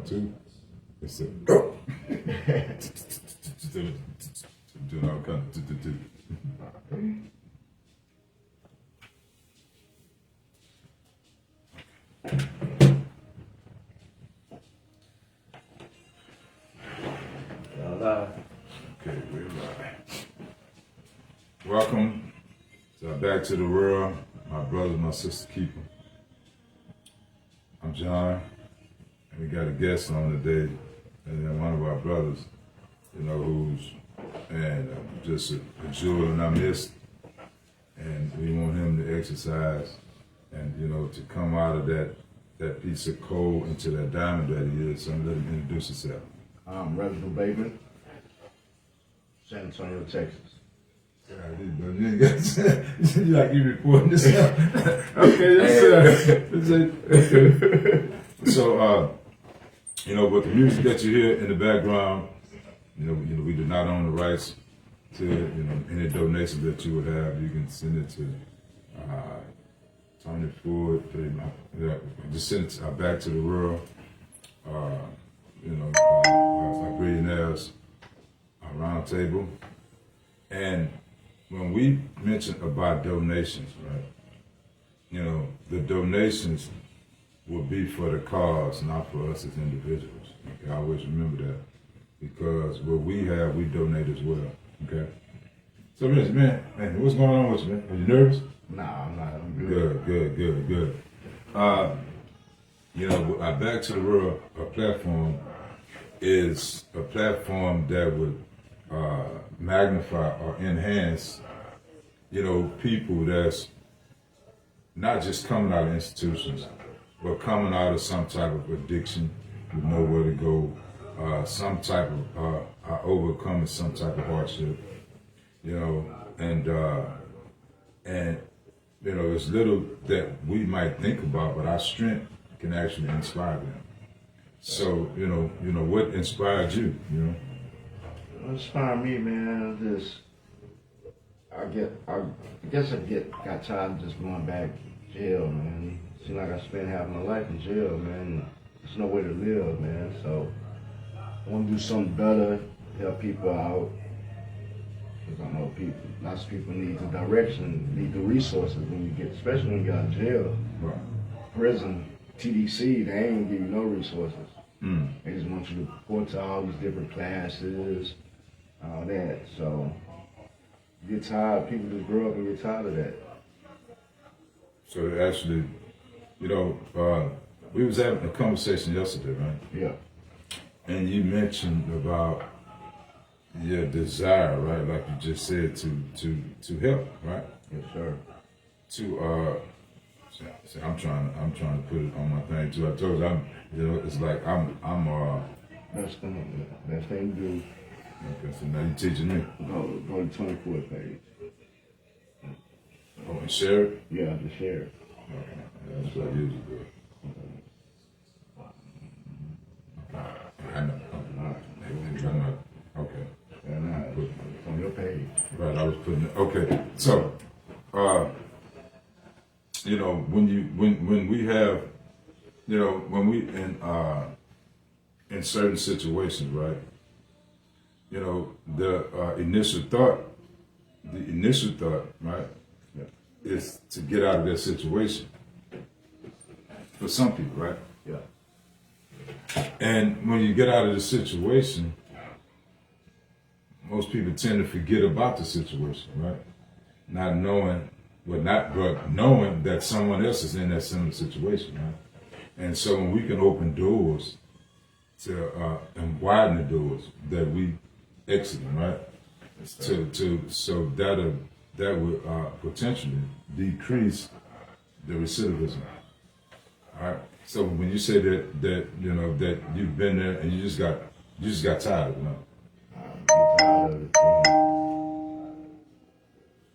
too. It's a doing all kind of Okay, we're live. Welcome back to the world, my brother, my sister keeper. I'm John, and we got a guest on today, and one of our brothers, who's just a jewel in our midst, and we want him to exercise and to come out of that piece of coal into that diamond that he is. So I'm let him introduce himself. I'm Reginald Bateman, San Antonio, Texas. You like you reporting this out. Okay, that's it. So, but the music that you hear in the background, we do not own the rights to it. Any donations that you would have, you can send it to Tony Ford. Just send it back to the world. Our billionaires round table. And when we mention about donations, right, the donations will be for the cause, not for us as individuals. Okay, I always remember that. Because what we have, we donate as well. Okay? So, man, what's going on with you, man? Are you nervous? Nah, I'm not. I'm good. Good. Our Back to the World platform is a platform that would magnify or enhance, people that's not just coming out of institutions, but coming out of some type of addiction, with nowhere to go, some type of overcoming some type of hardship, and it's little that we might think about, but our strength can actually inspire them. So, what inspired you, What inspired me, man, I guess I got tired of just going back to jail, man. It seemed like I spent half my life in jail, man. There's no way to live, man. So I want to do something better, help people out. Because I know lots of people need the direction, need the resources especially when you get out of jail. Right. Prison, TDC, they ain't gonna give you no resources. They just want you to report to all these different classes, all that. So you get tired, people just grow up and get tired of that. So actually, we was having a conversation yesterday, right? Yeah. And you mentioned about your desire, right? Like you just said, to help, right? Yes, sir. I'm trying to put it on my thing too. I told you, it's like I'm Best thing to do. Okay, so now you teaching me. Go to 24th page. Oh, and share it? Yeah, to share it. Okay, that's what I usually do. I know. Okay. It's on your page. Right, I was putting it. Okay, so, when we have, when we in certain situations, right? The initial thought, right, yeah, is to get out of that situation. For some people, right? Yeah. And when you get out of the situation, most people tend to forget about the situation, right? Not knowing, but knowing that someone else is in that similar situation, right? And so when we can open doors to and widen the doors that we exit, right? So that would potentially decrease the recidivism. All right. So when you say that you've been there and you just got tired, I'm tired of it.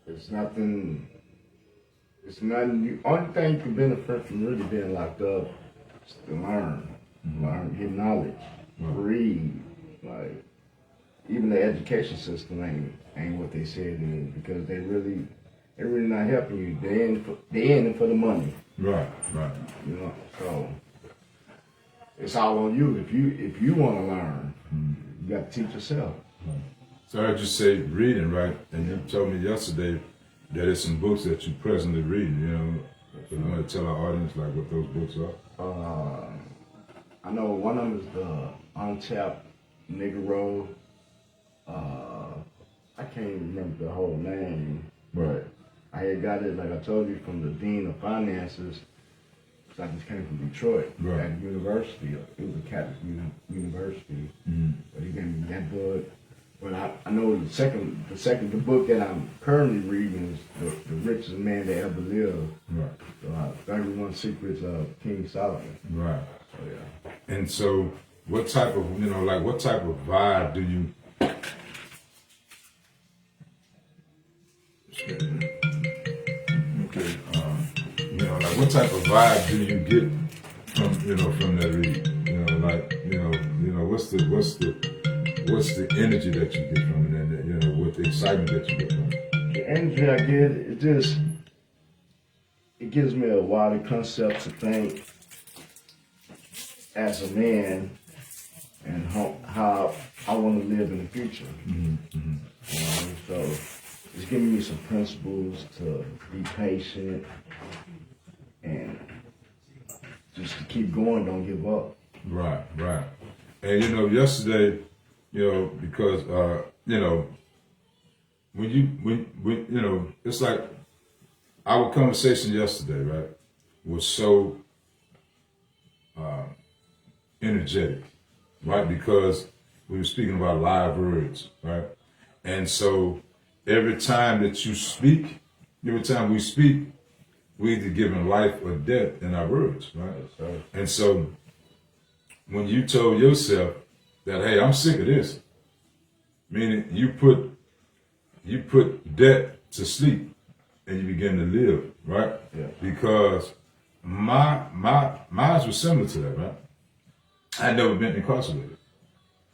It's nothing. The only thing you can benefit from really being locked up is to learn, get knowledge, read. Like even the education system ain't what they said it is, because they're really not helping you. They in it for the money. Right. So it's all on you. If you want to learn, you got to teach yourself. So I heard you say reading, right? And you told me yesterday that there's some books that you presently reading. You know, so you want to tell our audience like what those books are? I know one of them is the Untapped Negro. I can't remember the whole name, but I had got it, like I told you, from the Dean of Finances. So I just came from Detroit at university. It was a Catholic university. But he gave me that book. But I know the book that I'm currently reading is the Richest Man That Ever Lived. Right. 31 Secrets of King Solomon. Right. So yeah. And so, what type of what type of vibe do you? Okay. What type of vibe do you get from that read? What's the energy that you get from it, and what the excitement that you get from it? The energy I get, it gives me a wider concept to think as a man and how I want to live in the future. So it's giving me some principles to be patient and just to keep going, don't give up. Right. And yesterday, because when it's like our conversation yesterday, right, was so energetic, right? Because we were speaking about live words, right? And so every time that you speak, every time we speak, we either giving life or death in our words, right? Right. And so when you told yourself that, hey, I'm sick of this, meaning you put death to sleep and you begin to live, right? Yeah. Because mine was similar to that, right? I'd never been incarcerated,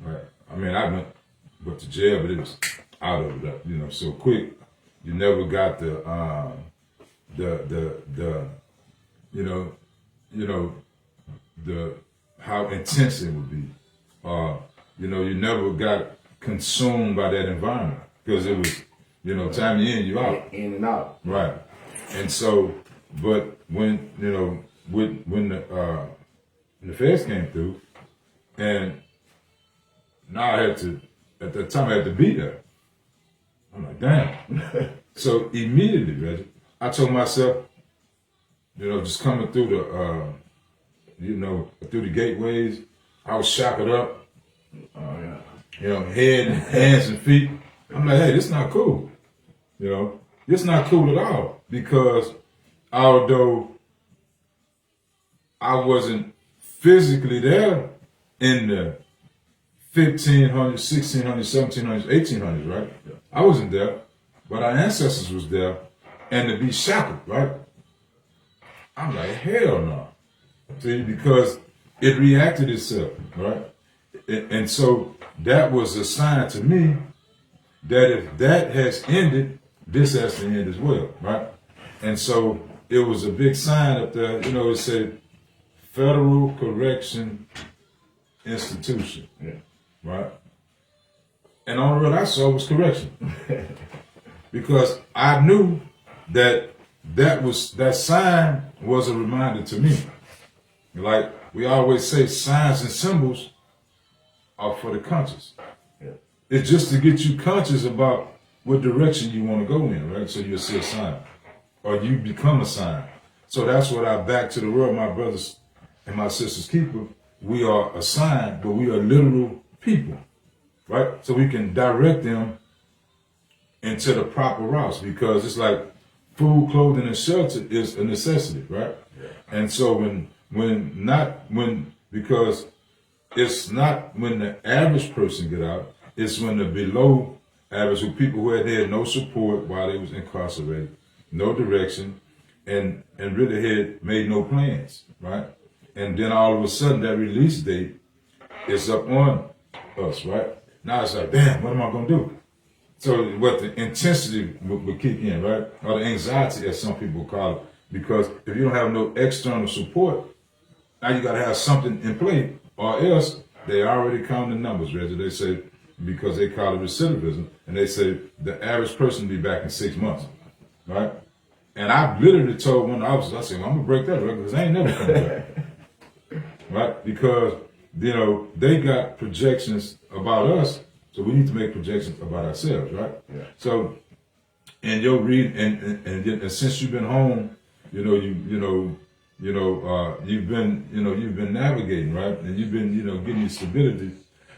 right? I mean, I went to jail, but it was out of it, so quick. You never got the how intense it would be. You never got consumed by that environment because it was, time you in, you out. In and out. Right. And so, but when when the feds came through, and now at that time I had to be there. I'm like, damn. So immediately, Reggie, I told myself, just coming through through the gateways, I was shackled up. Head and hands and feet. I'm like, hey, this is not cool. It's not cool at all, because although I wasn't physically there in the 1500s, 1600s, 1700s, 1800s, right? Yeah. I wasn't there, but our ancestors was there, and to be shackled, right? I'm like, hell no. See, because it reacted itself, right? And so that was a sign to me that if that has ended, this has to end as well, right? And so it was a big sign up there, it said Federal Correction Institution, right? And on the road I saw was correction. Because I knew that that sign was a reminder to me. Like we always say, signs and symbols are for the conscious. Yeah. It's just to get you conscious about what direction you want to go in, right? So you'll see a sign, or you become a sign. So that's what I back to the world, my brothers and my sisters keeper. We are a sign, but we are literal people, right? So we can direct them into the proper routes, because it's like food, clothing, and shelter is a necessity, right? Yeah. And so because it's not when the average person get out, it's when the below average, who people who had no support while they was incarcerated, no direction, and really had made no plans, right? And then all of a sudden that release date is up on us, right? Now it's like, damn, what am I gonna do? So what the intensity would kick in, right? Or the anxiety, as some people call it. Because if you don't have no external support, now you gotta have something in play or else they already count the numbers, Reggie. They say, because they call it recidivism, and they say the average person will be back in 6 months, right? And I literally told one of the officers, I said, well, I'm going to break that record because I ain't never coming back, right? Because, you know, they got projections about us, so we need to make projections about ourselves, right? Yeah. So, and your read, and since you've been home, you've been navigating, right? And you've been, getting your stability.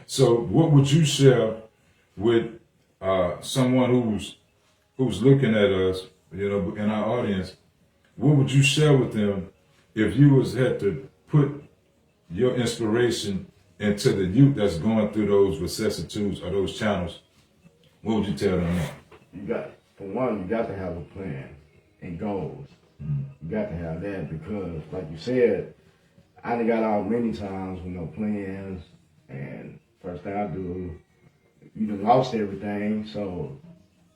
So what would you share with someone who's looking at us, in our audience? What would you share with them if you had to put your inspiration into the youth that's going through those vicissitudes or those channels? What would you tell them now? You got to have a plan and goals. You got to have that because, like you said, I done got out many times with no plans, and first thing I do, you done lost everything, so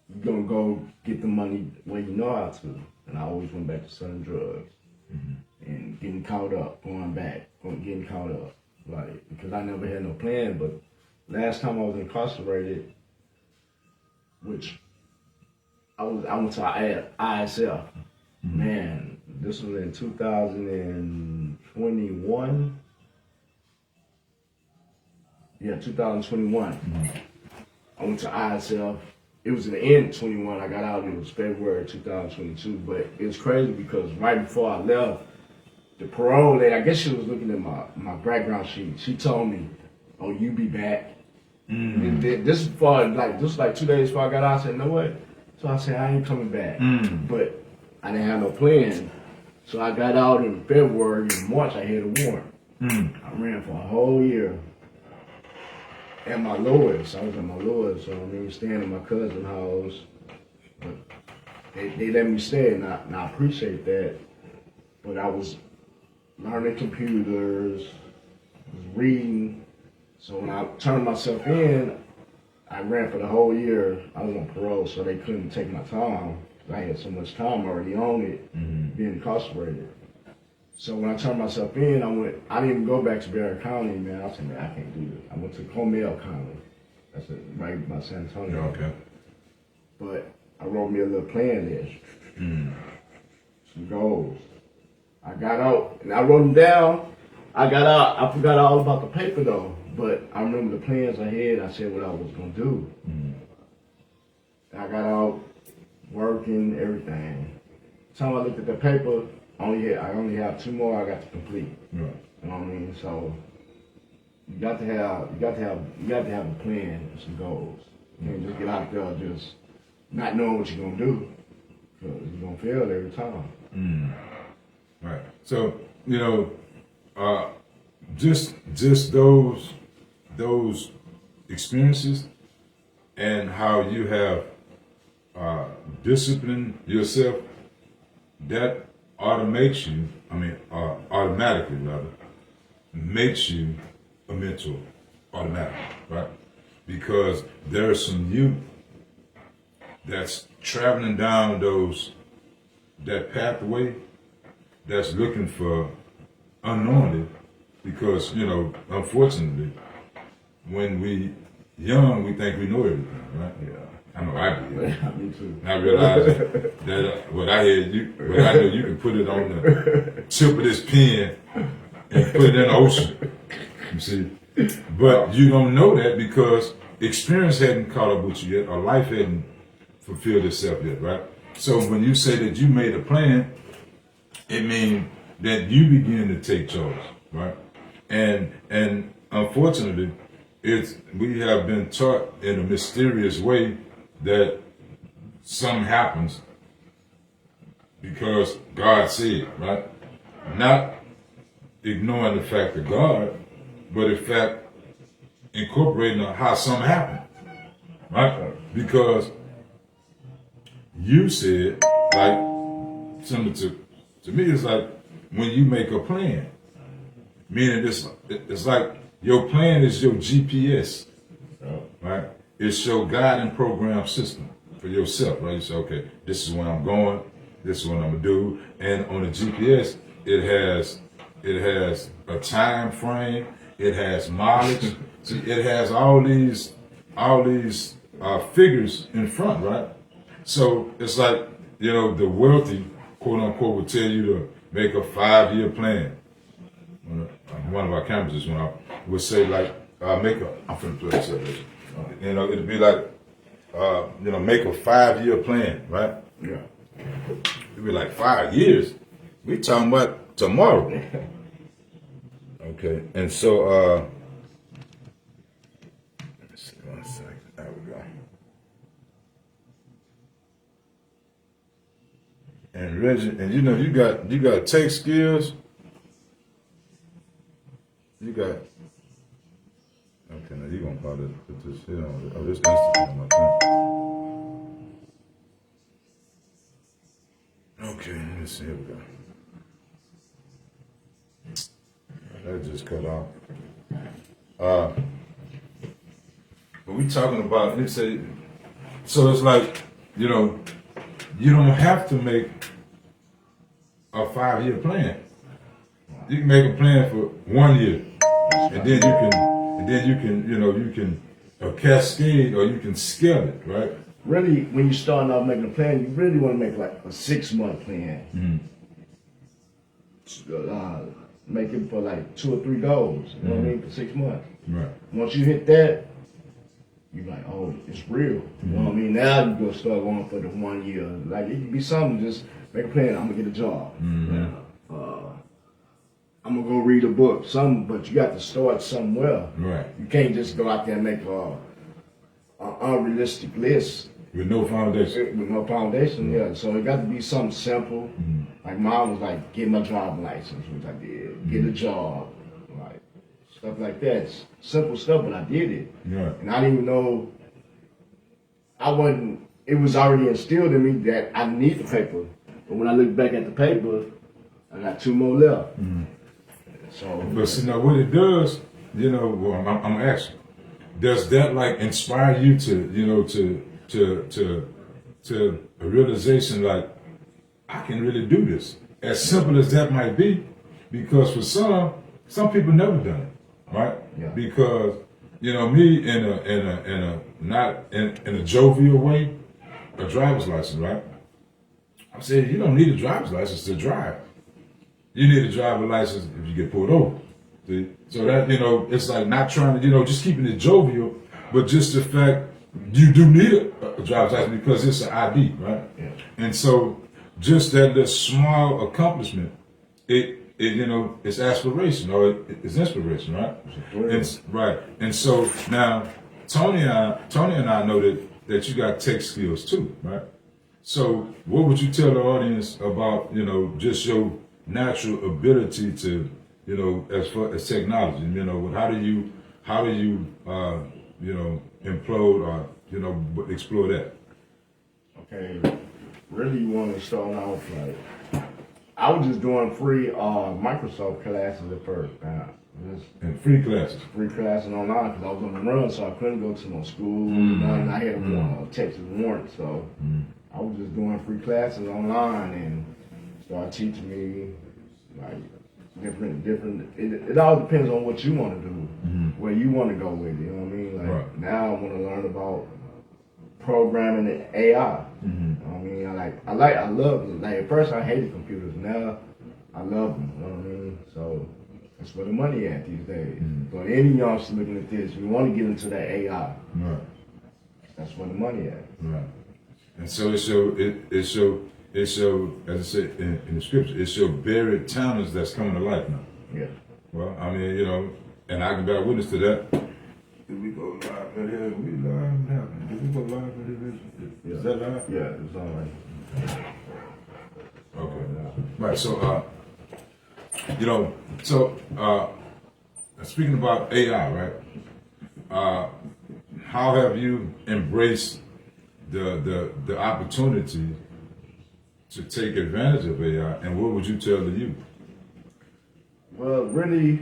you're gonna go get the money where you know how to. And I always went back to selling drugs and getting caught up, getting caught up, like because I never had no plan. But last time I was incarcerated, which I went to ISF. Man, this was in 2021. Yeah, 2021. I went to ISF. It was in the end of 21. I got out. It was February 2022. But it was crazy because right before I left, the parole lady, I guess she was looking at my background sheet. She told me, "Oh, you be back." This was like 2 days before I got out. I said, "No way." So I said, "I ain't coming back." But I didn't have no plan. So I got out in February. In March, I had a warrant. I ran for a whole year. At my lowest, I was at my lowest, so I mean, staying in my cousin's house. But they let me stay, and I appreciate that. But I was learning computers, was reading. So when I turned myself in, I ran for the whole year. I was on parole, so they couldn't take my time. I had so much time already on it, being incarcerated. So when I turned myself in, I didn't even go back to Barry County, man. I said, man, I can't do this. I went to Comell County. That's right by San Antonio. Okay. But I wrote me a little plan list. Some goals. I got out, and I wrote them down. I got out. I forgot all about the paper, though. But I remember the plans I had. I said what I was going to do. I got out, working, everything. The time I looked at the paper, I only have 2 more I got to complete. Right. You know what I mean? So you got to have a plan and some goals. You can't just get out there just not knowing what you're gonna do, because you're gonna fail every time. Right. So just those experiences and how you have disciplined yourself, that automatically makes you a mentor automatically, right? Because there are some youth that's traveling down that pathway that's looking for unknowingly, because unfortunately, when we young, we think we know everything, right? Yeah. I know I did. Me too. I realized that what I know you can put it on the tip of this pen and put it in the ocean. You see? But you don't know that because experience hadn't caught up with you yet, or life hadn't fulfilled itself yet, right? So when you say that you made a plan, it means that you begin to take charge, right? And unfortunately, we have been taught in a mysterious way that something happens because God said, right? Not ignoring the fact of God, but in fact incorporating how something happened, right? Because you said, like, similar to me, it's like when you make a plan, meaning it's like your plan is your GPS, right? It's your guiding program system for yourself, right? You say, okay, this is where I'm going, this is what I'm gonna do, and on the GPS, it has a time frame, it has mileage. See, it has all these figures in front, right? So it's like, you know, the wealthy, quote unquote, would tell you to make a 5-year plan. One of our campuses when I would say like, I'm finna play this up. You know, it'd be like, you know, make a 5-year plan, right? Yeah. It'd be like 5 years. We talking about tomorrow. Okay, and so, let me see 1 second. There we go. And Reggie, and you know, you got tech skills. You got. Okay, now you gonna probably put this here on this Instagram, I think. Okay, let me see. Here we go. That just cut off. But we talking about, let's say, so it's like, you know, you don't have to make a 5-year plan. You can make a plan for 1 year, and then you can, you know, you can cascade or you can scale it, right? Really, when you're starting out making a plan, you really want to make like a 6-month plan. Make it for like 2 or 3 goals. You know what I mean? For 6 months. Right. Once you hit that, you're like, oh, it's real. You know what I mean? Now you go start going for the 1 year. Like it could be something. Just make a plan. I'm gonna get a job. I'm gonna go read a book. Something, but you got to start somewhere. Right. You can't just go out there and make an unrealistic list. With no foundation. With no foundation, yeah. So it got to be something simple. Like mine was like get my driver's license, which I did. Get a job, like stuff like that. Simple stuff, but I did it. Yeah. And I didn't even know. It was already instilled in me that I need the paper. But when I look back at the paper, I got 2 more left. So. But see, now what it does, you know, well, I'm gonna ask you, does that like inspire you to, you know, to a realization like, I can really do this. As simple as that might be, because for some people never done it, right? Yeah. Because, you know, me in a jovial way, a driver's license, right? I'm saying you don't need a driver's license to drive. You need a driver's license if you get pulled over. See? So that, you know, it's like not trying to, you know, just keeping it jovial, but just the fact you do need a driver's license because it's an ID, right? Yeah. And so just that little small accomplishment, it you know, it's aspiration or it's inspiration, right? It's right. And so now Tony and I know that you got tech skills too, right? So what would you tell the audience about, you know, just your natural ability to, you know, as far as technology, you know, how do you you know, implode or, you know, explore that? Okay, really you want to start off like, I was just doing free Microsoft classes at first. And free classes? Free classes online because I was on the run, so I couldn't go to no school. And I had a Texas warrant, so I was just doing free classes online and started teaching me like different. It all depends on what you want to do, where you want to go with it. You know what I mean? Like now I want to learn about programming and AI. You know what I mean? I love them. Like at first I hated computers. Now I love them. You know what I mean? So that's where the money at these days. So any youngster looking at this, you want to get into that AI. Right. That's where the money at. Right. And so it's your, as I said in the scripture, it's your buried talents that's coming to life now. Yeah. Well, I mean, you know, and I can bear witness to that. Did we go live right here? We live now. Did we go live right here? Is that live? Yeah, it's all right. Okay. Right. So, you know, so speaking about AI, right? How have you embraced the opportunity to take advantage of AI, and what would you tell the youth? Well, really,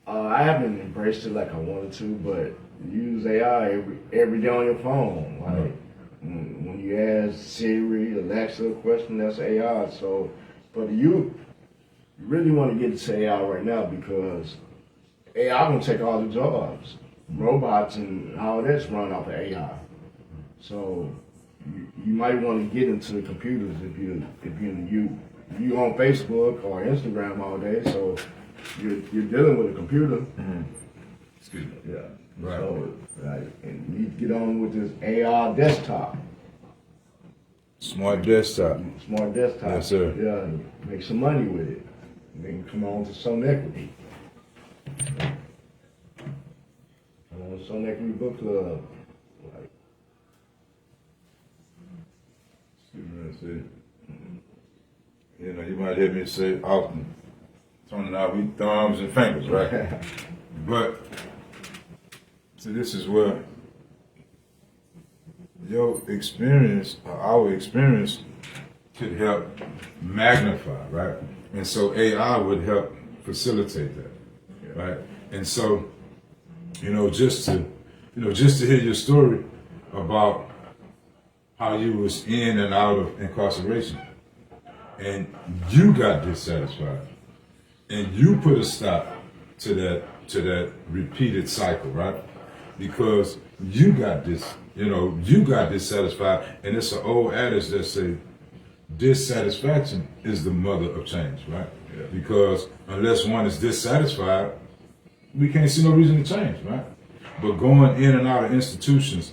I haven't embraced it like I wanted to, but use AI every day on your phone. Like when you ask Siri, Alexa a question, that's AI. So for the youth, you really want to get into AI right now because AI gonna take all the jobs. Robots and all that's run off of AI. So you might want to get into the computers if you on Facebook or Instagram all day. So you're dealing with a computer. Mm-hmm. Excuse me. Yeah. Right. So and you get on with this AR desktop. Smart desktop. Smart desktop. Yes, sir. Yeah, and make some money with it. And then come on to Sonetquity. Come on to Sonetquity Bookclub. Like, Excuse me, that's it. You know, you might hear me say often, turning out we thumbs and fingers, right? But, see, this is where your experience, or our experience, could help magnify, right? And so AI would help facilitate that, right? And so, just to hear your story about how you was in and out of incarceration, and you got dissatisfied, and you put a stop to that repeated cycle, right? Because you got dissatisfied, and it's an old adage that say dissatisfaction is the mother of change, right? Yeah. Because unless one is dissatisfied, we can't see no reason to change, right? But going in and out of institutions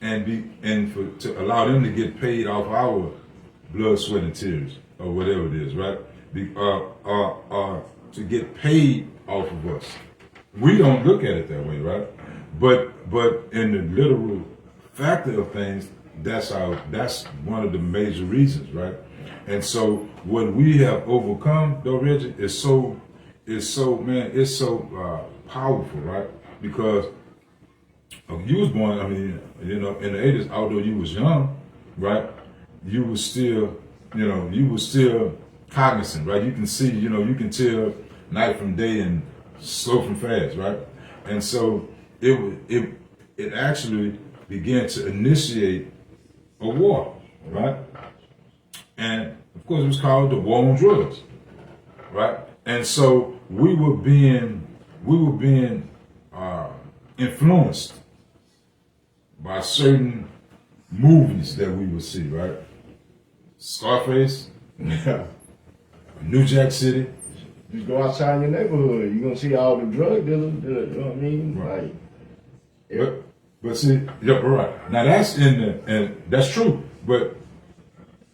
to allow them to get paid off our blood, sweat, and tears, or whatever it is, right? To get paid off of us. We don't look at it that way, right? But in the literal factor of things, that's one of the major reasons, right? And so what we have overcome, though, Reggie, is so powerful, right? Because you was born, in the 80s, although you was young, right? You was still cognizant, right? You can see, you can tell night from day and slow from fast, right? And so it actually began to initiate a war, right? And of course, it was called the war on drugs, right? And so we were being influenced by certain movies that we would see, right? Scarface, New Jack City. You go outside in your neighborhood, you're gonna see all the drug dealers. You know what I mean? Right. Like, yeah. But see, yeah, right. Now that's true, but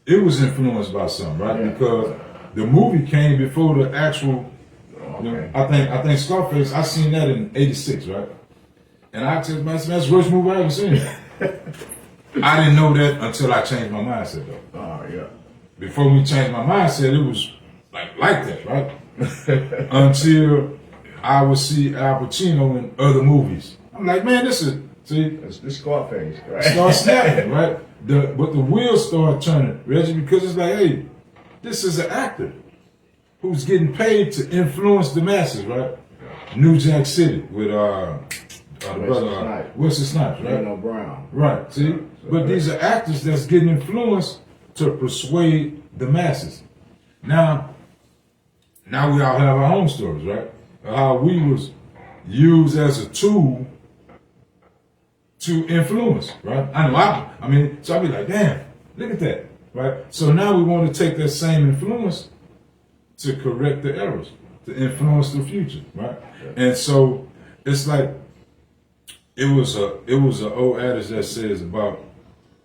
it was influenced by something, right? Yeah. Because the movie came before the actual. Okay. I think Scarface. I seen that in '86, right? And I tell myself, that's the worst movie I ever seen. I didn't know that until I changed my mindset, though. Oh yeah. Before we changed my mindset, it was like that, right? Until I would see Al Pacino in other movies. I'm like, man, this is It's the Scarface, right? Start snapping, right? But the wheels start turning, Reggie, because it's like, hey, this is an actor who's getting paid to influence the masses, right? New Jack City with Wesley Snipes, right? No Brown. Right, see? But these are actors that's getting influenced to persuade the masses. Now we all have our own stories, right? How we was used as a tool to influence, right? So I'll be like, damn, look at that, right? So now we want to take that same influence to correct the errors, to influence the future, right? Yeah. And so it's like, it was an old adage that says about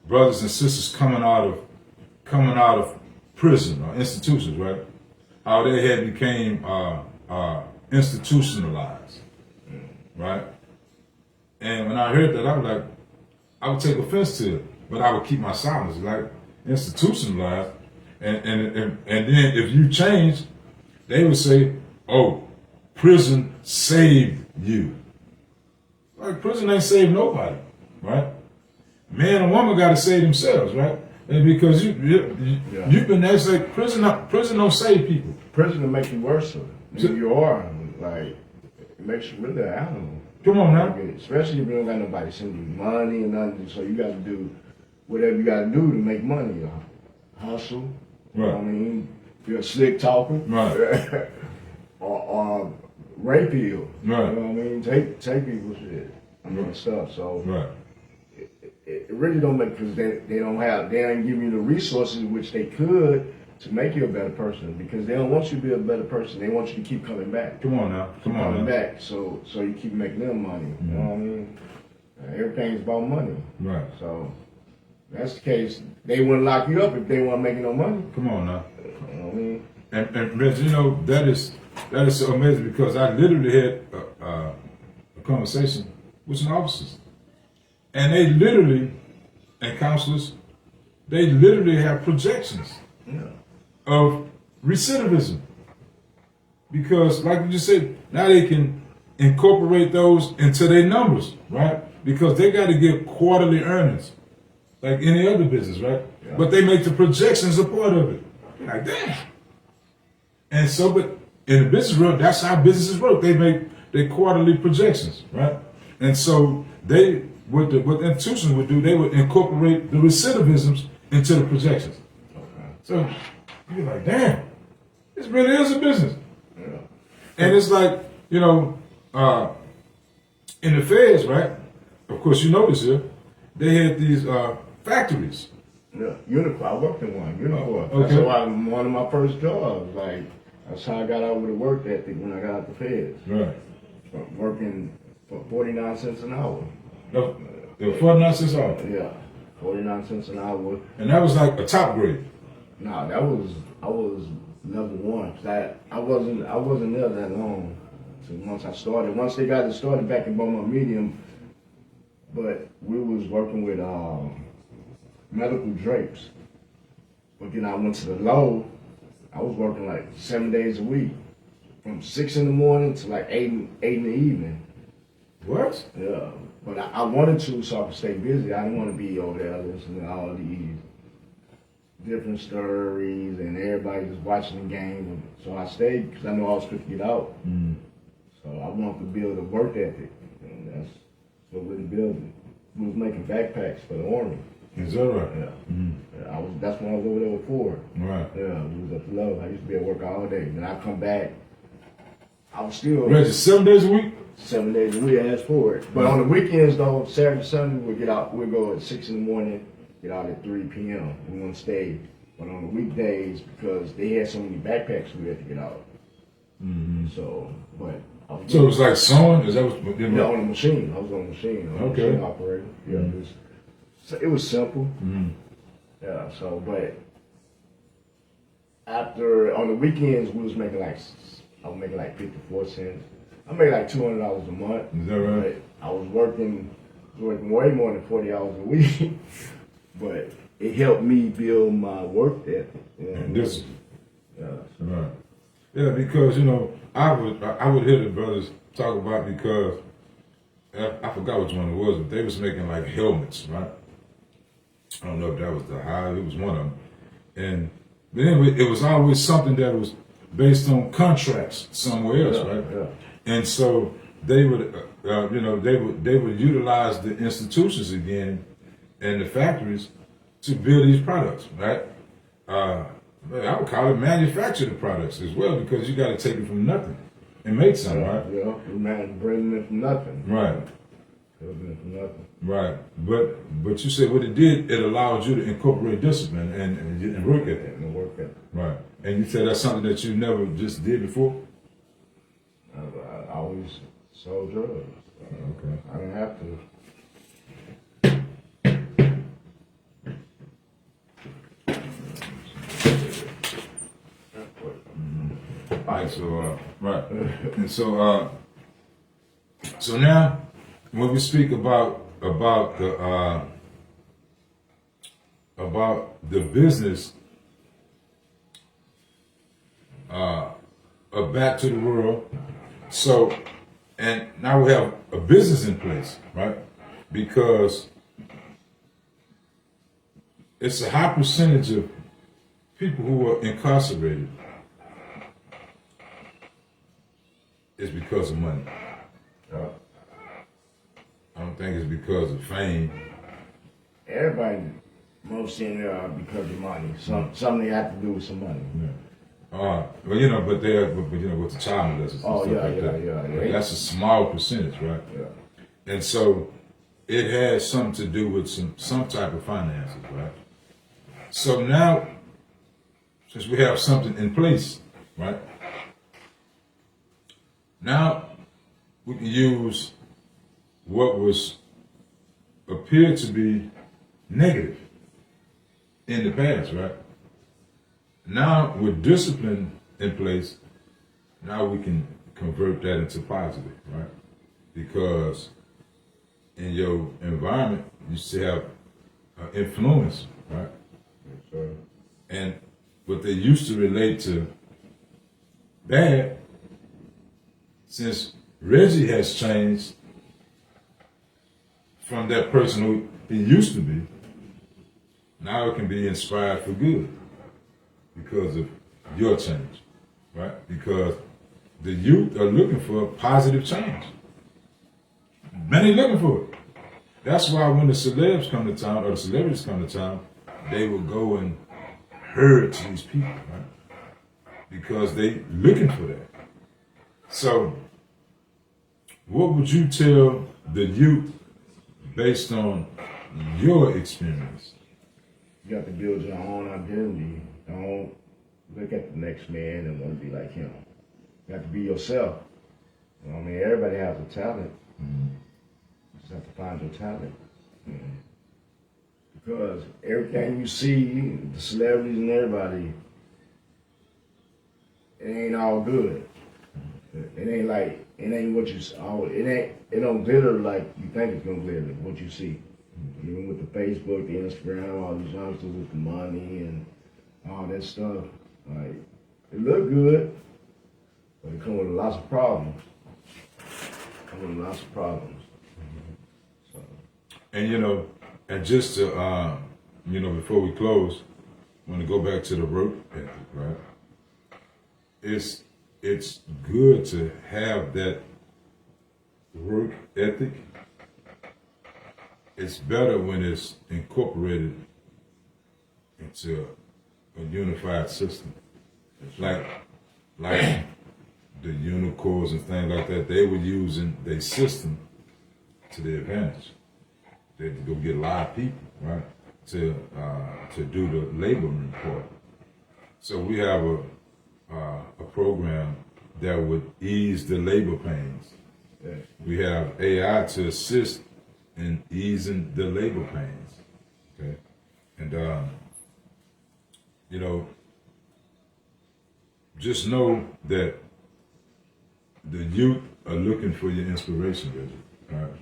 brothers and sisters coming out of prison or institutions, right? How they had became institutionalized, right? And when I heard that, I would take offense to it, but I would keep my silence, like institutionalized. And then if you change, they would say, "Oh, prison saved you." Like, prison ain't saved nobody, right? Man and woman got to save themselves, right? And because you've been there, say prison don't save people. Prison will make you worse than you are. Like, it makes you really an animal. Come on now. Especially if you don't got nobody sending you money and nothing, so you got to do whatever you got to do to make money. Hustle. Right. You know what I mean? You're a slick talker. Right. or rape you. Right. You know what I mean? Take people's shit. I mean, stuff. So Right. it really don't make, because they ain't giving you the resources which they could to make you a better person, because they don't want you to be a better person. They want you to keep coming back. Come on now. Come on Coming now. back. So you keep making them money. You know what I mean? Everything's about money. Right. So that's the case. They wouldn't lock you up if they weren't making no money. Come on now. You know what I mean? And Reg, you know, that is so amazing, because I literally had a conversation with some officers, and they literally, and counselors, they literally have projections of recidivism, because, like you just said, now they can incorporate those into their numbers, right? Because they got to get quarterly earnings, like any other business, right? Yeah. But they make the projections a part of it. You're like, damn. And so, but in the business world, that's how businesses work. They make their quarterly projections, right? And so what the institutions would do, they would incorporate the recidivisms into the projections. Okay. So you're like, damn, this really is a business. Yeah. And it's like, you know, in the feds, right? Of course, you know this here. They had these factories. Yeah, Unicorn. I worked in one. Unicorn. Okay. That's why one of my first jobs. Like, that's how I got out with a work ethic when I got out the feds. Right. Working for 49 cents an hour. No, they were 49 cents off. Yeah, 49 cents an hour. And that was like a top grade. Nah, I was level one. 'Cause I wasn't there that long. So once I started, once they got it started back in Beaumont Medium, but we was working with medical drapes. But then I went to the low. I was working like 7 days a week, from 6 in the morning to like 8 in the evening. What? Yeah, but I wanted to so I could stay busy. I didn't want to be over there listening to all these different stories and everybody just watching the game. So I stayed because I knew I was going to get out. Mm. So I wanted to build a work ethic, and that's what we were building. We was making backpacks for the Army. Is that right? Yeah. Mm. Yeah, that's when I was over there with Ford. Right. Yeah, we was at the low. I used to be at work all day. Then I come back. I was still Reggie, 7 days a week? 7 days a week as Ford. But on the weekends though, Saturday, Sunday, we'd get out. We'd go at 6 in the morning, get out at 3 p.m. We wouldn't stay. But on the weekdays, because they had so many backpacks, we had to get out. Mm-hmm. So, but So it was like sewing? Is that what? yeah, on the machine. I was on the machine. I was a machine operator. Yeah, it was simple. Mm-hmm. Yeah. So, but after on the weekends, we was making like I was making like 54 cents. I made like $200 a month. Is that right? But I was working way more than 40 hours a week. But it helped me build my work ethic. You know? And this. Yeah. Right. Yeah, because you know, I would hear the brothers talk about, because I forgot which one it was, but they was making like helmets, right? I don't know if that was the Hive, it was one of them. But anyway, it was always something that was based on contracts somewhere else, right? Yeah. And so they would, they would utilize the institutions again and the factories to build these products, right? I would call it manufactured products as well, because you got to take it from nothing and make something, right? Yeah, man, bringing it from nothing. Right. Building it from nothing. Right. But you said what it did, it allowed you to incorporate discipline and work ethic. And work ethic. Right. And you said that's something that you never just did before? I always sold drugs. Okay. I didn't have to. All right, so right, and so now when we speak about the business of Back to the World, so and now we have a business in place, right? Because it's a high percentage of people who are incarcerated is because of money. I don't think it's because of fame. Everybody, most in there are because of money. Something they have to do with some money. Yeah. Well, you know, but you know, with the child molesters and stuff like that. Yeah. That's a small percentage, right? Yeah. And so it has something to do with some type of finances, right? So now, since we have something in place, right? Now we can use what was appeared to be negative in the past, right? Now with discipline in place, now we can convert that into positive, right? Because in your environment, you still have influence, right? Yes, sir. And what they used to relate to bad, since Reggie has changed from that person who he used to be, now it can be inspired for good because of your change, right? Because the youth are looking for positive change. Many looking for it. That's why when the celebs come to town or the celebrities come to town, they will go and herd to these people, right? Because they looking for that. So, what would you tell the youth based on your experience? You have to build your own identity. Don't look at the next man and want to be like him. You have to be yourself. You know what I mean? Everybody has a talent. Mm-hmm. You just have to find your talent. Mm-hmm. Because everything you see, the celebrities and everybody, it ain't all good. It ain't like, it ain't what you saw. It don't glitter like you think it's gonna glitter, what you see. Even with the Facebook, the Instagram, all these youngsters with the money and all that stuff. Like, it look good, but it come with lots of problems. So. And you know, and just to you know, before we close, I want to go back to the work ethic, right? It's good to have that work ethic. It's better when it's incorporated into a unified system. Like the unicorns and things like that, they were using their system to their advantage. They had to go get a lot of people, right, to do the laboring part. So we have a program that would ease the labor pains. Yeah. We have AI to assist in easing the labor pains. Okay, and you know, just know that the youth are looking for your inspiration, Reggie, right?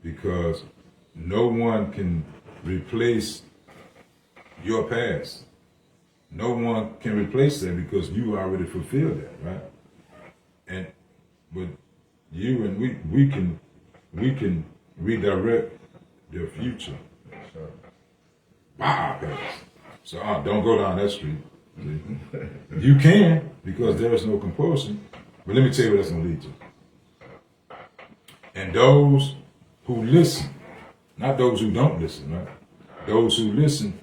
Because no one can replace your past. No one can replace that because you already fulfilled that, right? And with you and we can redirect their future by our past. So don't go down that street. You can, because there is no compulsion. But let me tell you what that's gonna lead to. And those who listen, not those who don't listen, right? Those who listen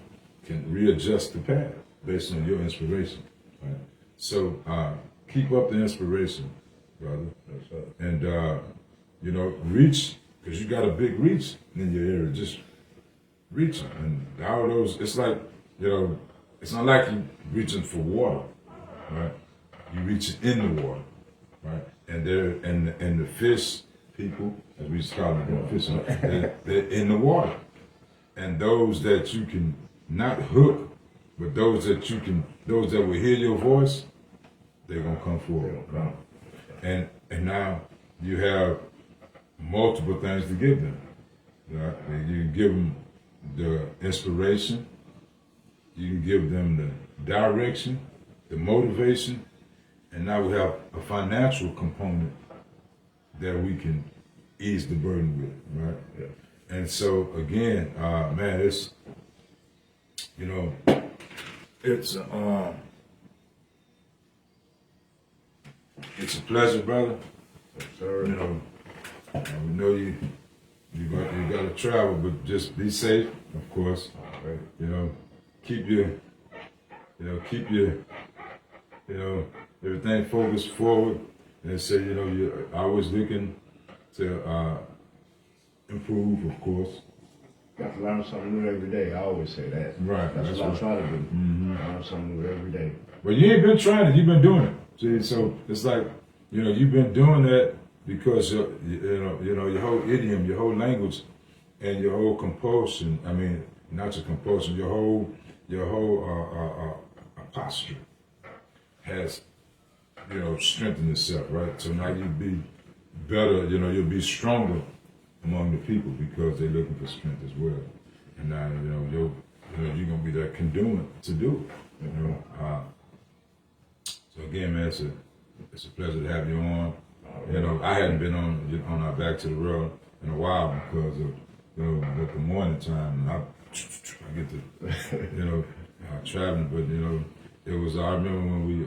can readjust the path based on your inspiration, right? So keep up the inspiration, brother. And you know, reach, because you got a big reach in your area. Just reach them. And all those, it's like, you know, it's not like you reaching for water, right? You reaching in the water, right? And the fish people, as we just call them, fish, they're in the water. And those that you can not hook, but those that will hear your voice, they're gonna come forward. Right? And now you have multiple things to give them. Right? You can give them the inspiration, you can give them the direction, the motivation, and now we have a financial component that we can ease the burden with, right? Yeah. And so again, man, it's, you know, it's a pleasure, brother. Yes, sir. You know, we know you got to travel, but just be safe, of course. Right. You know, keep your You know, everything focused forward, and say, you know, you're always looking to improve, of course. Got to learn something new every day. I always say that. Right. That's what I right. try to do. Learn something new every day. But you ain't been trying it, you've been doing it. See, so it's like, you know, you've been doing that because you know your whole idiom, your whole language, and your whole compulsion. I mean, not your compulsion, your whole posture has, you know, strengthened itself, right? So now you'll be better, you know, you'll be stronger among the people because they're looking for strength as well. And now, you know, you're gonna be that conduit to do it. You know. So again, man, it's a pleasure to have you on. You know, I hadn't been on our Back to the World in a while because of, you know, with the morning time. I get to, you know, traveling, but you know, it was. I remember when we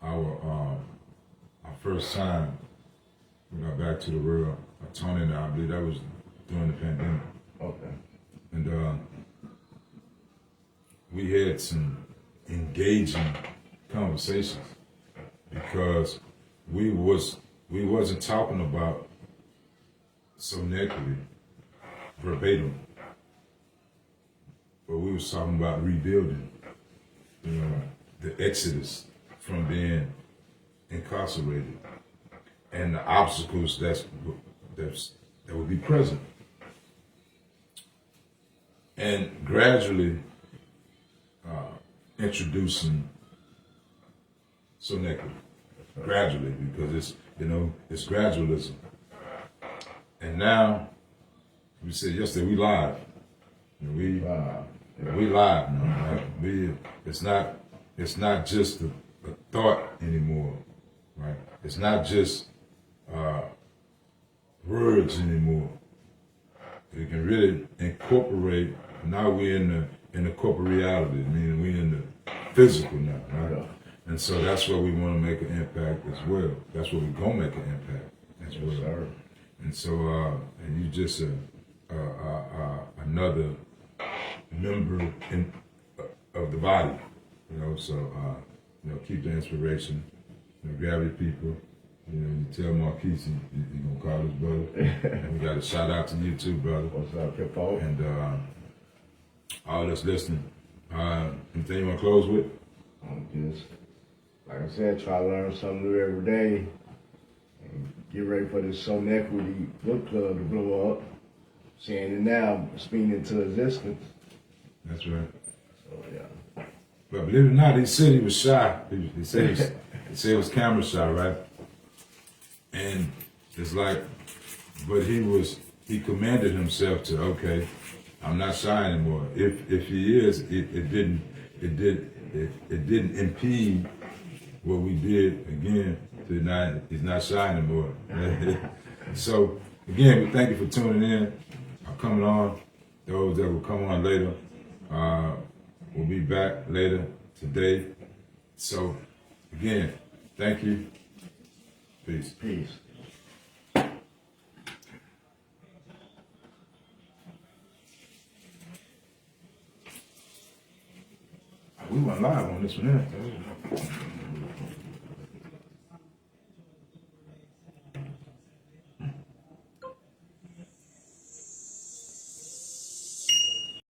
our first time we got Back to the World. Tony and I believe that was during the pandemic. Okay. And we had some engaging conversations because we wasn't talking about Sonetquity verbatim, but we was talking about rebuilding, you know, the exodus from being incarcerated and the obstacles that would be present, and gradually introducing Sonetquity, gradually, because it's, you know, it's gradualism. And now, we said yesterday, we live. We live now. Right? It's not just a thought anymore, right? It's not just words anymore. We can really incorporate. Now we're in the corporate reality, meaning we're in the physical now, right? Yeah. And so that's where we want to make an impact as well. That's where we're gonna make an impact as well. Sir. And so, and you just another member of the body, you know. So, you know, keep the inspiration. You know, grab your people. You know, you tell Marquise you gonna call his brother. And we got a shout out to you too, brother. What's up, Hippo? And all that's listening. Anything you want to close with? Just, like I said, try to learn something new every day. And get ready for this Sonetquity Bookclub to blow up. Seeing it now, spinning into existence. That's right. So, yeah. But believe it or not, he said he was shy. He said he was camera shy, right? And it's like, but he commanded himself to, okay, I'm not shy anymore. If he is, it didn't impede what we did again. He's not shy anymore. So again, we thank you for tuning in, coming on. Those that will come on later, we'll be back later today. So again, thank you. Peace. Peace. We went live on this one, yeah.